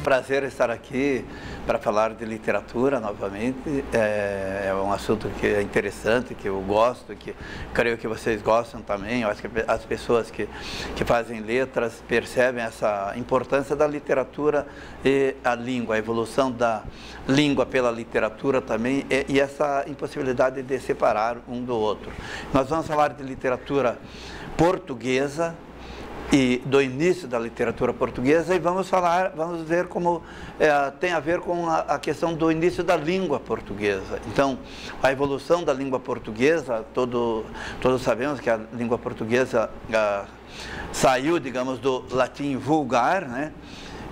prazer estar aqui para falar de literatura novamente. É um assunto que é interessante, que eu gosto, que creio que vocês gostam também. Eu acho que as pessoas que fazem letras percebem essa importância da literatura e a língua, a evolução da língua pela literatura também, e essa impossibilidade de separar um do outro. Nós vamos falar de literatura portuguesa e do início da literatura portuguesa, e vamos ver como tem a ver com a questão do início da língua portuguesa. Então, a evolução da língua portuguesa, todos sabemos que a língua portuguesa saiu, digamos, do latim vulgar, né?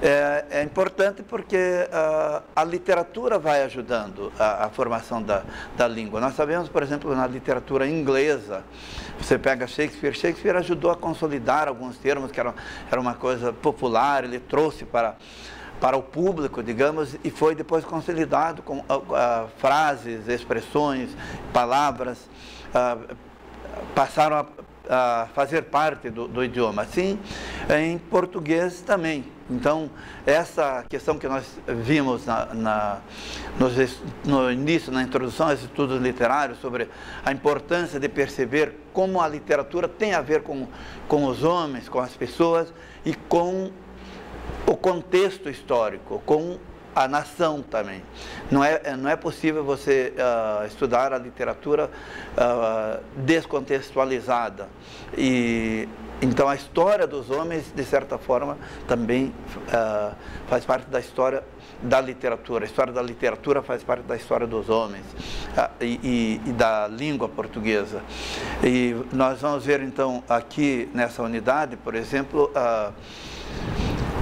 É importante porque a literatura vai ajudando a formação da língua. Nós sabemos, por exemplo, na literatura inglesa, você pega Shakespeare ajudou a consolidar alguns termos que era uma coisa popular, ele trouxe para o público, digamos, e foi depois consolidado com frases, expressões, palavras, passaram a fazer parte do idioma. Assim, em português também. Então, essa questão que nós vimos no início, na introdução aos estudos literários, sobre a importância de perceber como a literatura tem a ver com os homens, com as pessoas e com o contexto histórico, com a nação também. Não é possível você estudar a literatura descontextualizada. Então, a história dos homens, de certa forma, também faz parte da história da literatura. A história da literatura faz parte da história dos homens e da língua portuguesa. E nós vamos ver, então, aqui nessa unidade, por exemplo,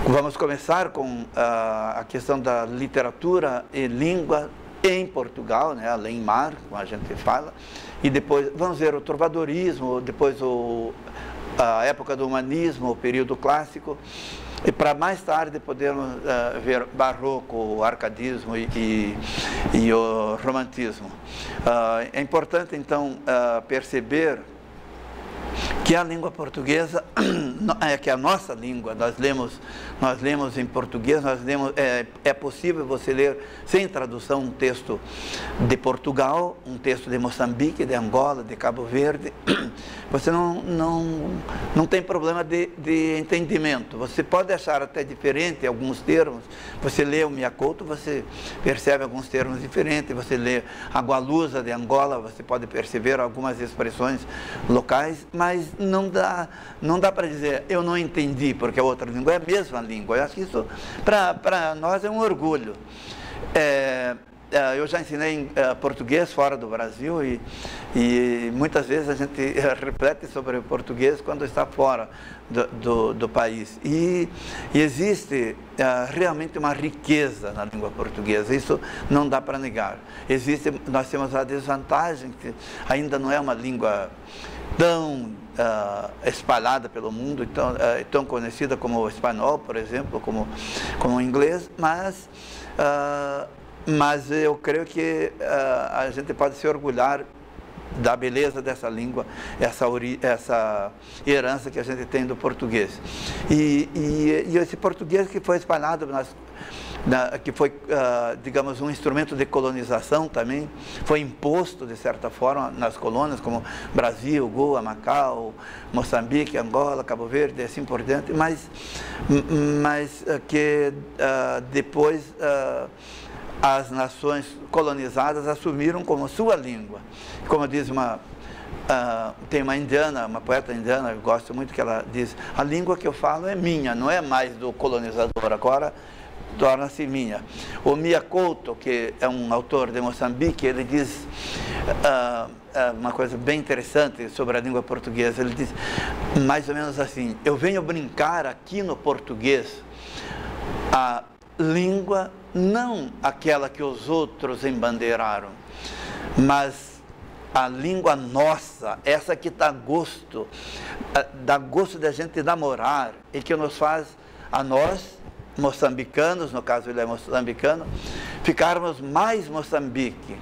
vamos começar com a questão da literatura e língua em Portugal, né, além mar, como a gente fala, e depois vamos ver o trovadorismo, depois a época do humanismo, o período clássico, e para mais tarde podermos ver barroco, o arcadismo e o romantismo. É importante, então, perceber que a língua portuguesa, que a nossa língua, nós lemos em português, é possível você ler sem tradução um texto de Portugal, um texto de Moçambique, de Angola, de Cabo Verde. Você não tem problema de entendimento. Você pode achar até diferente alguns termos. Você lê o Miacouto, você percebe alguns termos diferentes. Você lê a Gualusa de Angola, você pode perceber algumas expressões locais, mas não dá para dizer, eu não entendi, porque a outra língua é a mesma língua. Eu acho que isso, para nós, é um orgulho. Eu já ensinei português fora do Brasil e muitas vezes a gente reflete sobre o português quando está fora do país. E existe realmente uma riqueza na língua portuguesa, isso não dá para negar. Nós temos a desvantagem que ainda não é uma língua tão espalhada pelo mundo, tão conhecida como o espanhol, por exemplo, como o inglês, mas eu creio que a gente pode se orgulhar da beleza dessa língua, essa herança que a gente tem do português. E esse português que foi espalhado, que foi, digamos, um instrumento de colonização também, foi imposto, de certa forma, nas colônias, como Brasil, Goa, Macau, Moçambique, Angola, Cabo Verde, e assim por diante, mas que depois as nações colonizadas assumiram como sua língua. Como diz tem uma indiana, uma poeta indiana, eu gosto muito, que ela diz: a língua que eu falo é minha, não é mais do colonizador, agora torna-se minha. O Miacouto, que é um autor de Moçambique, ele diz uma coisa bem interessante sobre a língua portuguesa. Ele diz mais ou menos assim: eu venho brincar aqui no português a língua, não aquela que os outros embandeiraram, mas a língua nossa, essa que dá gosto de a gente namorar e que nos faz, a nós, moçambicanos, no caso ele é moçambicano, ficarmos mais Moçambique,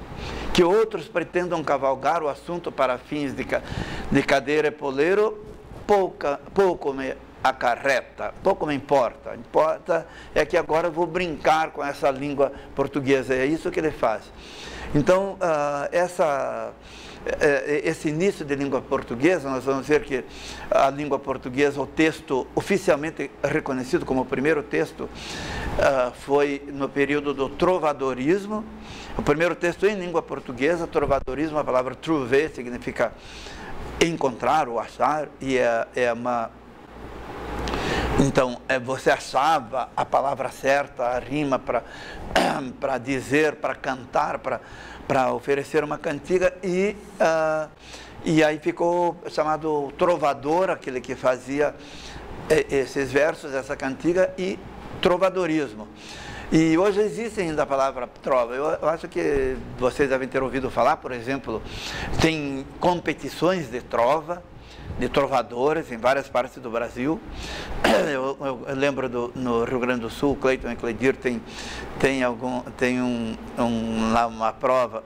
que outros pretendam cavalgar o assunto para fins de cadeira e poleiro, pouco acarreta, pouco me importa. Importa é que agora eu vou brincar com essa língua portuguesa, é isso que ele faz. Então, esse início de língua portuguesa, nós vamos ver que a língua portuguesa, o texto oficialmente reconhecido como o primeiro texto, foi no período do trovadorismo. O primeiro texto em língua portuguesa, trovadorismo, a palavra trouver significa encontrar ou achar, e então, você achava a palavra certa, a rima para dizer, para cantar, para oferecer uma cantiga, e aí ficou chamado trovador, aquele que fazia esses versos, essa cantiga, e trovadorismo. E hoje existe ainda a palavra trova. Eu acho que vocês devem ter ouvido falar, por exemplo, tem competições de trova, de trovadores em várias partes do Brasil. Eu lembro no Rio Grande do Sul, Cleiton e Cleidir tem uma prosa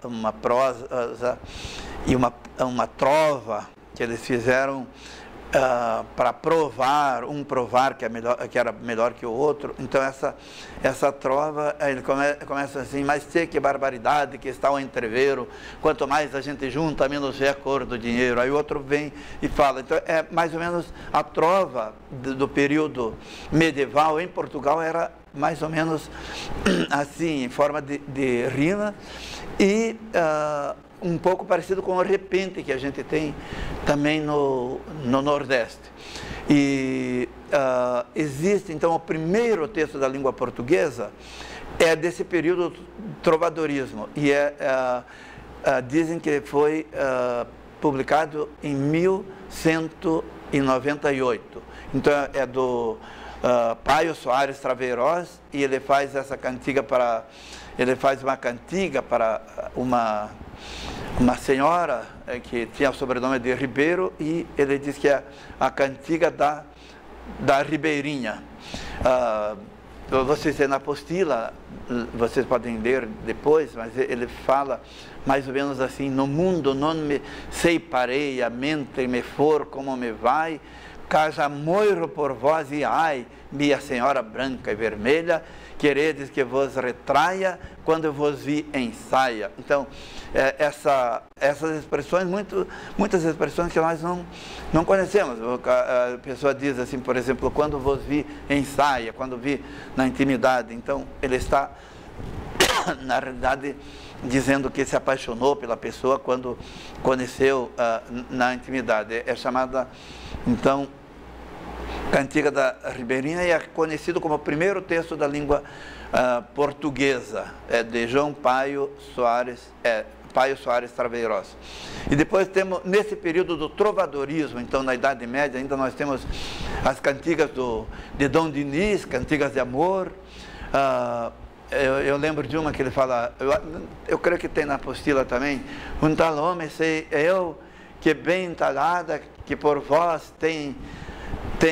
e uma trova que eles fizeram para provar que era melhor que o outro. Então essa trova, ele começa assim: mas que barbaridade que está o entreveiro, quanto mais a gente junta, menos vê a cor do dinheiro. Aí o outro vem e fala. Então é mais ou menos a trova do período medieval em Portugal, era mais ou menos assim, em forma de rima, e um pouco parecido com o repente que a gente tem também no Nordeste. E existe, então, o primeiro texto da língua portuguesa é desse período do trovadorismo, e dizem que foi publicado em 1198. Então é do Paio Soares Traveiroz, e ele faz essa cantiga uma cantiga para uma senhora que tinha o sobrenome de Ribeiro, e ele diz que é a cantiga da Ribeirinha. Vocês têm na apostila, vocês podem ler depois, mas ele fala mais ou menos assim: no mundo não me separei, a mente me for como me vai, caja moiro por vós e ai, minha senhora branca e vermelha, queredes que vos retraia, quando eu vos vi em saia. Então, essas expressões, muitas expressões que nós não conhecemos. A pessoa diz assim, por exemplo, quando vos vi em saia, quando vi na intimidade. Então, ele está, na realidade, dizendo que se apaixonou pela pessoa quando conheceu na intimidade. É chamada, então, Cantiga da Ribeirinha, e é conhecido como o primeiro texto da língua portuguesa, de João Paio Soares Traveiroz. E depois temos, nesse período do trovadorismo, então na Idade Média, ainda nós temos as cantigas de Dom Dinis, cantigas de amor. Eu lembro de uma que ele fala, eu creio que tem na apostila também: um tal homem sei eu, que bem entalhada, que por vós tem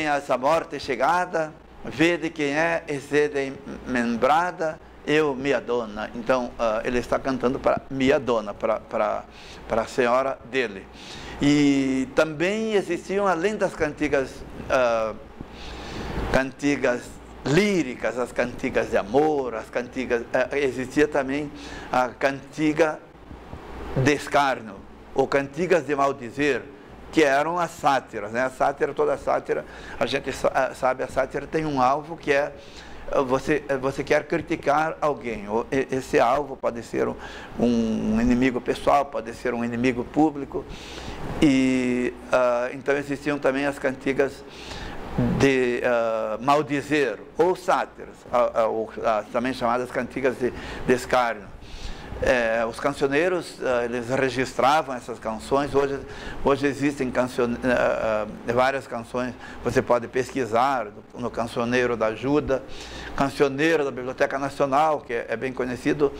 essa morte chegada, vede quem é e sede membrada, eu, minha dona. Então, ele está cantando para minha dona, para a senhora dele. E também existiam, além das cantigas líricas, as cantigas de amor, existia também a cantiga de escárnio, ou cantigas de maldizer, que eram as sátiras, né? A sátira, toda sátira, a gente sabe, a sátira tem um alvo que é você quer criticar alguém. Esse alvo pode ser um inimigo pessoal, pode ser um inimigo público. E então existiam também as cantigas de maldizer, ou sátiras, também chamadas cantigas de escárnio. Os cancioneiros, eles registravam essas canções. Hoje existem várias canções, você pode pesquisar no Cancioneiro da Ajuda, Cancioneiro da Biblioteca Nacional, que é bem conhecido,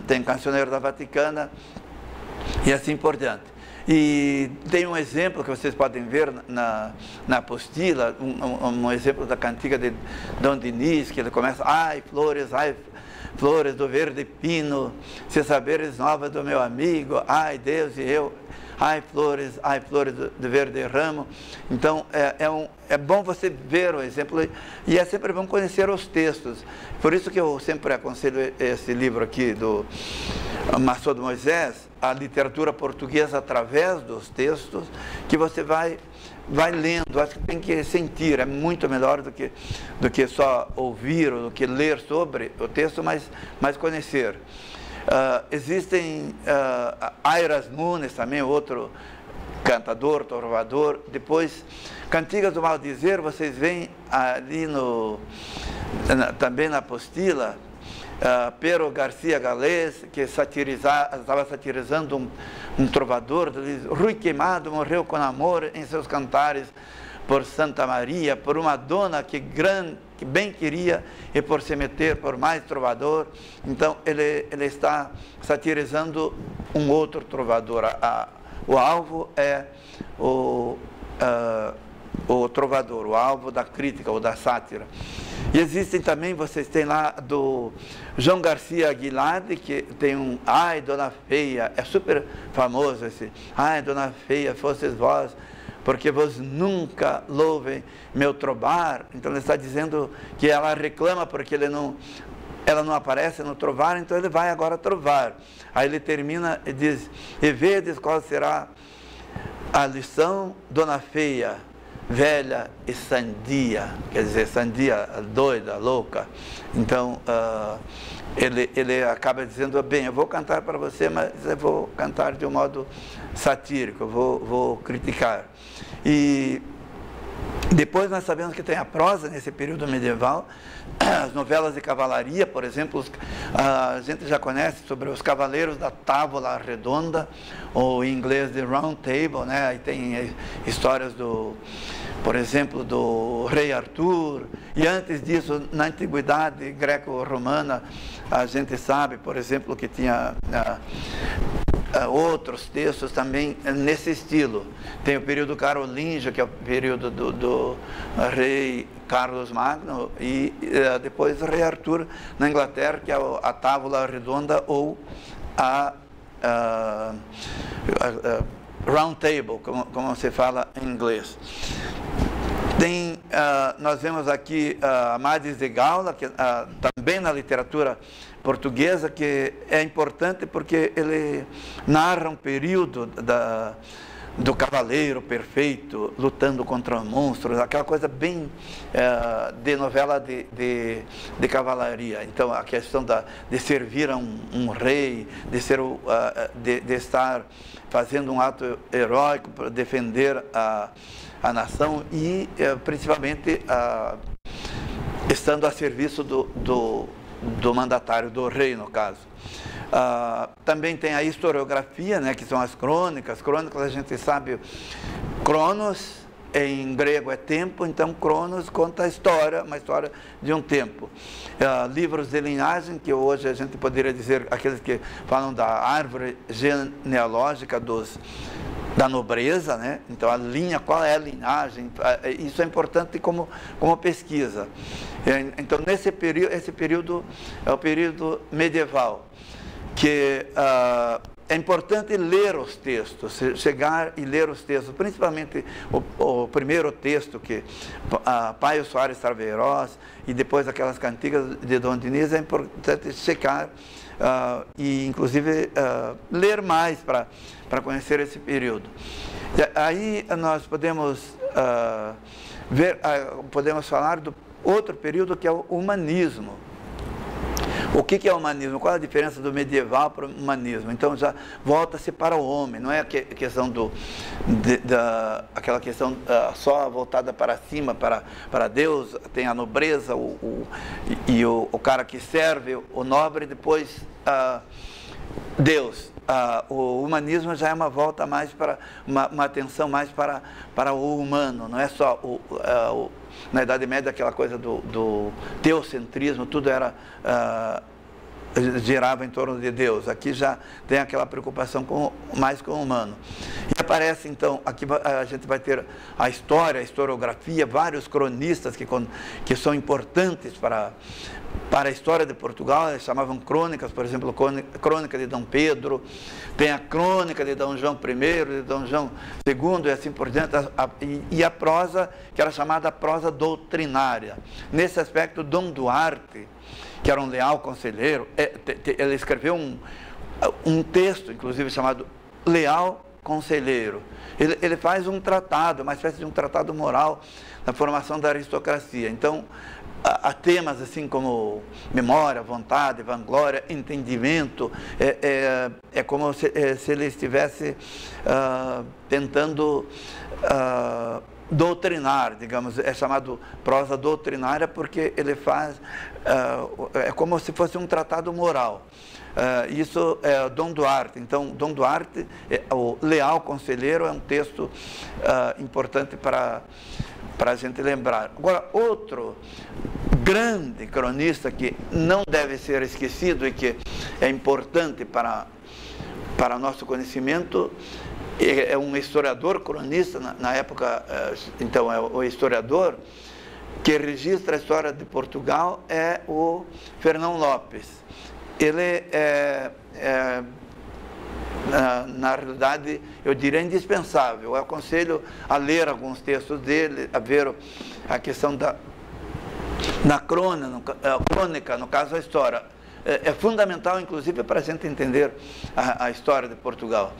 tem Cancioneiro da Vaticana, e assim por diante. E tem um exemplo que vocês podem ver na apostila, um exemplo da cantiga de Dom Dinis, que ele começa: ai, flores do verde pino, se saberes novas do meu amigo, ai, Deus e eu. ai flores de verde ramo. Então, é bom você ver o exemplo, e é sempre bom conhecer os textos. Por isso que eu sempre aconselho esse livro aqui, do Maçô de Moisés, a literatura portuguesa através dos textos, que você vai lendo. Acho que tem que sentir, é muito melhor do que só ouvir ou do que ler sobre o texto, mas conhecer. Existem Airas Nunes também, outro cantador, trovador. Depois, Cantigas do Maldizer, vocês veem ali também na apostila, Pero Garcia Galés, que estava satirizando um trovador, diz: Rui Queimado morreu com amor em seus cantares por Santa Maria, por uma dona que bem queria e por se meter por mais trovador. Então ele está satirizando um outro trovador. O alvo é o trovador, o alvo da crítica ou da sátira. E existem também, vocês têm lá do João Garcia Aguilar, que tem um Ai, Dona Feia, é super famoso esse: Ai, Dona Feia, fostes vós, porque vos nunca louvem meu trobar. Então ele está dizendo que ela reclama porque ela não aparece no trovar, então ele vai agora trovar. Aí ele termina e diz: e vedes qual será a lição, Dona Feia, velha e sandia, quer dizer, sandia doida, louca. Então, ele acaba dizendo: bem, eu vou cantar para você, mas eu vou cantar de um modo satírico, eu vou criticar. E depois nós sabemos que tem a prosa nesse período medieval, as novelas de cavalaria, por exemplo, a gente já conhece sobre os Cavaleiros da Távola Redonda, ou em inglês de Round Table, né? Aí tem histórias por exemplo, do rei Arthur. E antes disso, na antiguidade greco-romana, a gente sabe, por exemplo, que tinha outros textos também nesse estilo. Tem o período carolíngio, que é o período do rei Carlos Magno, e depois o rei Arthur na Inglaterra, que é a Távola Redonda, ou a Round Table, como se fala em inglês. Nós vemos aqui Amadis de Gaula, que também na literatura portuguesa, que é importante porque ele narra um período do cavaleiro perfeito lutando contra monstros, aquela coisa bem de novela de cavalaria. Então, a questão de servir a um rei, de estar fazendo um ato heróico para defender a nação e, principalmente, estando a serviço do mandatário, do rei, no caso. Também tem a historiografia, né, que são as crônicas. Crônicas, a gente sabe, Cronos em grego é tempo, então Cronos conta a história, uma história de um tempo. Livros de linhagem, que hoje a gente poderia dizer aqueles que falam da árvore genealógica da nobreza, né? Então a linha, qual é a linhagem, isso é importante como pesquisa. Então esse período é o período medieval, que é importante ler os textos, chegar e ler os textos, principalmente o primeiro texto, que Paio Soares Traveiroz, e depois aquelas cantigas de Dom Diniz. É importante checar e, inclusive, ler mais para conhecer esse período. Aí nós podemos podemos falar do outro período, que é o humanismo. O que é o humanismo? Qual é a diferença do medieval para o humanismo? Então já volta-se para o homem, não é a questão aquela questão só voltada para cima, para Deus. Tem a nobreza e o cara que serve, o nobre, depois Deus. O humanismo já é uma volta mais para uma atenção mais para o humano, não é só na Idade Média aquela coisa do teocentrismo, tudo girava em torno de Deus. Aqui já tem aquela preocupação mais com o humano. E a aparece, então, aqui a gente vai ter a história, a historiografia, vários cronistas que são importantes para a história de Portugal. Eles chamavam crônicas, por exemplo, crônica de Dom Pedro, tem a crônica de Dom João I, de Dom João II e assim por diante, e a prosa, que era chamada prosa doutrinária. Nesse aspecto, Dom Duarte, que era um leal conselheiro, ele escreveu um texto, inclusive, chamado Leal Conselheiro. Ele faz um tratado, uma espécie de um tratado moral na formação da aristocracia. Então, há temas assim como memória, vontade, vanglória, entendimento. É como se ele estivesse tentando doutrinar, digamos. É chamado prosa doutrinária porque ele faz, é como se fosse um tratado moral. Isso é Dom Duarte. Então, Dom Duarte, o Leal Conselheiro, é um texto importante para a gente lembrar. Agora, outro grande cronista que não deve ser esquecido e que é importante para nosso conhecimento, é um historiador cronista, na época, então, é o historiador que registra a história de Portugal, é o Fernão Lopes. Ele na realidade, eu diria indispensável. Eu aconselho a ler alguns textos dele, a ver a questão na crônica, no caso a história. É fundamental, inclusive, para a gente entender a história de Portugal.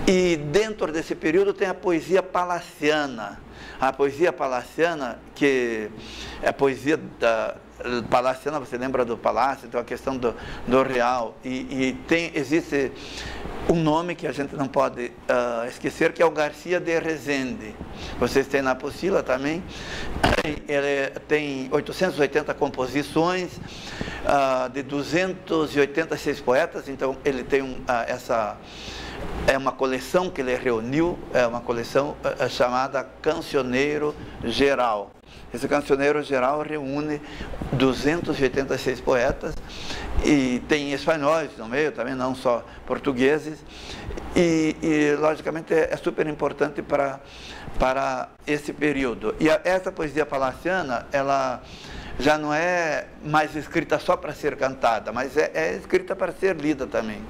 E dentro desse período tem a poesia palaciana. A poesia palaciana, que é a poesia palaciana, você lembra do palácio, então a questão do real. E existe um nome que a gente não pode esquecer, que é o Garcia de Rezende. Vocês têm na apostila também. Ele tem 880 composições, de 286 poetas, então ele tem é uma coleção que ele reuniu, é uma coleção chamada Cancioneiro Geral. Esse Cancioneiro Geral reúne 286 poetas, e tem espanhóis no meio também, não só portugueses, e logicamente é super importante para esse período. E essa poesia palaciana, ela já não é mais escrita só para ser cantada, mas é escrita para ser lida também.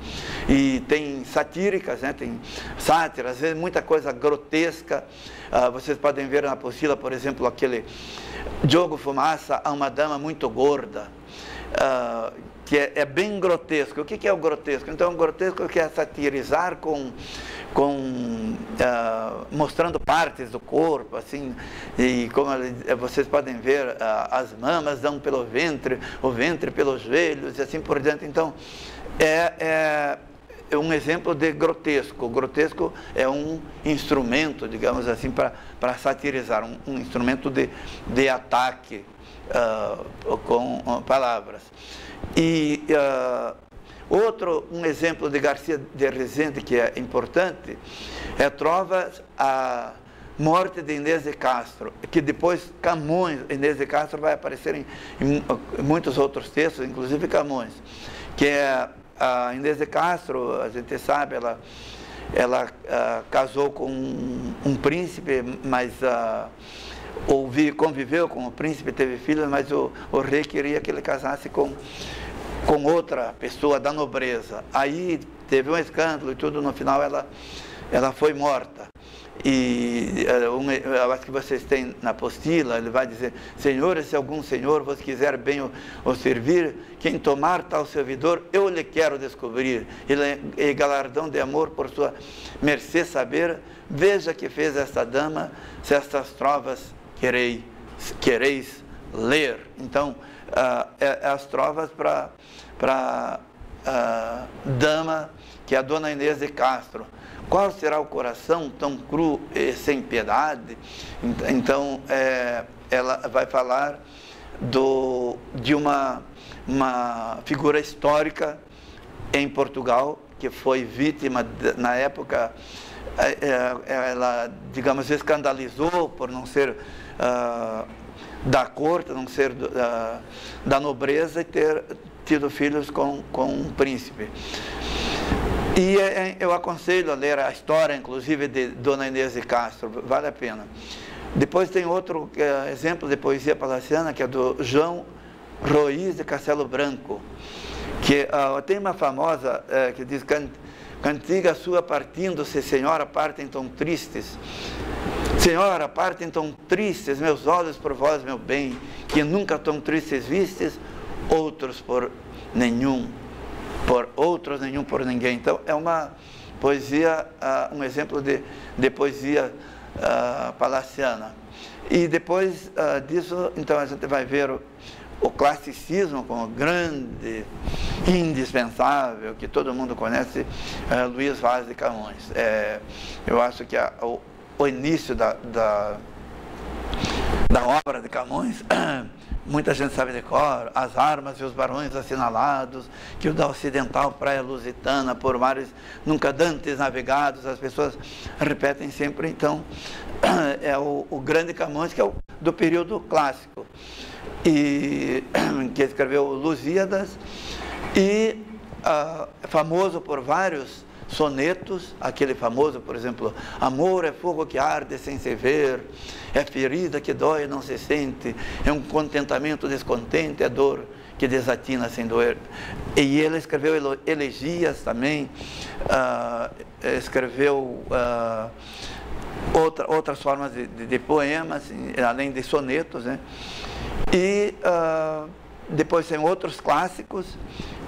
E tem satíricas, né? Tem sátiras, às vezes muita coisa grotesca. Vocês podem ver na apostila, por exemplo, aquele Diogo Fumaça a uma dama muito gorda, que é bem grotesco. O que é o grotesco? Então, o grotesco que é satirizar mostrando partes do corpo, assim, e como vocês podem ver, as mamas dão pelo ventre, o ventre pelos joelhos, e assim por diante. Então, é um exemplo de grotesco. O grotesco é um instrumento, digamos assim, para satirizar, um instrumento de ataque com palavras. E um exemplo de Garcia de Rezende que é importante é Trovas a Morte de Inês de Castro, que depois Camões, Inês de Castro vai aparecer em muitos outros textos, inclusive Camões, que é a Inês de Castro. A gente sabe, ela casou com um príncipe, mas conviveu com o príncipe, teve filhos, mas o rei queria que ele casasse com outra pessoa da nobreza. Aí teve um escândalo e tudo, no final ela foi morta. E eu acho que vocês têm na apostila, ele vai dizer: senhores, se algum senhor vos quiser bem o servir, quem tomar tal servidor, eu lhe quero descobrir, e galardão de amor por sua mercê saber, veja que fez esta dama, se estas trovas quereis ler. Então, as trovas para dama, que é a dona Inês de Castro. Qual será o coração tão cru e sem piedade? Então, ela vai falar de uma figura histórica em Portugal, que foi vítima, na época, ela, digamos, escandalizou por não ser da corte, não ser da nobreza, e ter tido filhos com um príncipe. E eu aconselho a ler a história, inclusive, de Dona Inês de Castro, vale a pena. Depois tem outro exemplo de poesia palaciana, que é do João Ruiz de Castelo Branco, que tem uma famosa que diz: cantiga sua partindo-se, senhora, partem tão tristes. Senhora, partem tão tristes meus olhos por vós, meu bem, que nunca tão tristes vistes, outros por nenhum, por outros nenhum por ninguém. Então é uma poesia, um exemplo de poesia palaciana. E depois disso, então a gente vai ver o classicismo como grande, indispensável, que todo mundo conhece, Luiz Vaz de Camões. Eu acho que o início da obra de Camões, muita gente sabe de cor: as armas e os barões assinalados, que o da ocidental praia lusitana, por mares nunca dantes navegados. As pessoas repetem sempre. Então, é o grande Camões, que é do período clássico, e que escreveu Lusíadas, e famoso por vários sonetos, aquele famoso, por exemplo: amor é fogo que arde sem se ver, é ferida que dói e não se sente, é um contentamento descontente, é dor que desatina sem doer. E ele escreveu elegias também, escreveu outras formas de poemas, além de sonetos, né? E depois tem outros clássicos,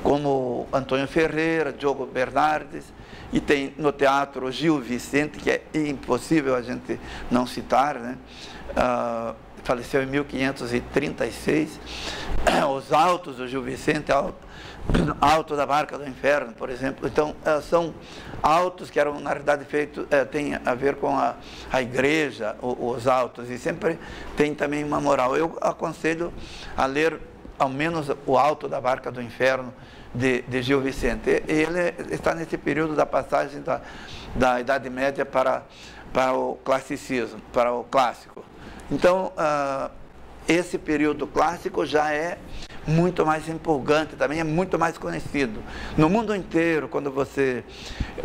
como Antônio Ferreira, Diogo Bernardes, e tem no teatro Gil Vicente, que é impossível a gente não citar, né? Faleceu em 1536, os autos do Gil Vicente, Alto da Barca do Inferno, por exemplo. Então, são autos que eram, na realidade, feitos, tem a ver com a igreja, os autos, e sempre tem também uma moral. Eu aconselho a ler, ao menos, o Alto da Barca do Inferno, de Gil Vicente. Ele está nesse período da passagem da Idade Média para o classicismo, para o clássico. Então, esse período clássico já é muito mais empolgante, também é muito mais conhecido. No mundo inteiro, quando você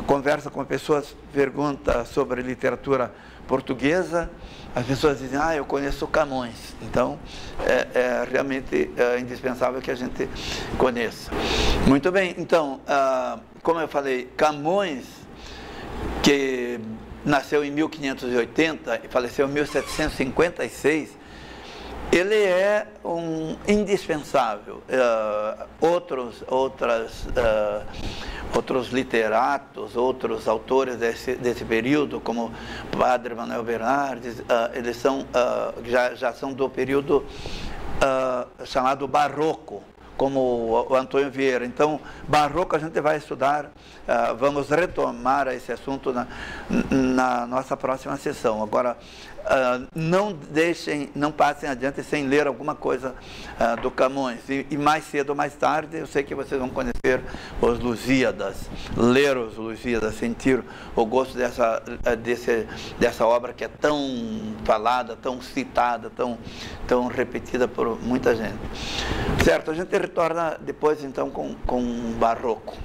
conversa com pessoas, pergunta sobre literatura portuguesa, as pessoas dizem: eu conheço Camões. Então, é realmente indispensável que a gente conheça. Muito bem, então, como eu falei, Camões, que nasceu em 1580 e faleceu em 1756, ele é um indispensável. Outros literatos, outros autores desse período, como Padre Manuel Bernardes, eles já são do período chamado barroco, como o Antônio Vieira. Então, barroco a gente vai estudar, vamos retomar esse assunto na nossa próxima sessão. Agora, não passem adiante sem ler alguma coisa do Camões. E mais cedo ou mais tarde, eu sei que vocês vão conhecer os Lusíadas, ler os Lusíadas, sentir o gosto dessa obra que é tão falada, tão citada, tão repetida por muita gente. Certo, a gente retorna depois então com o barroco.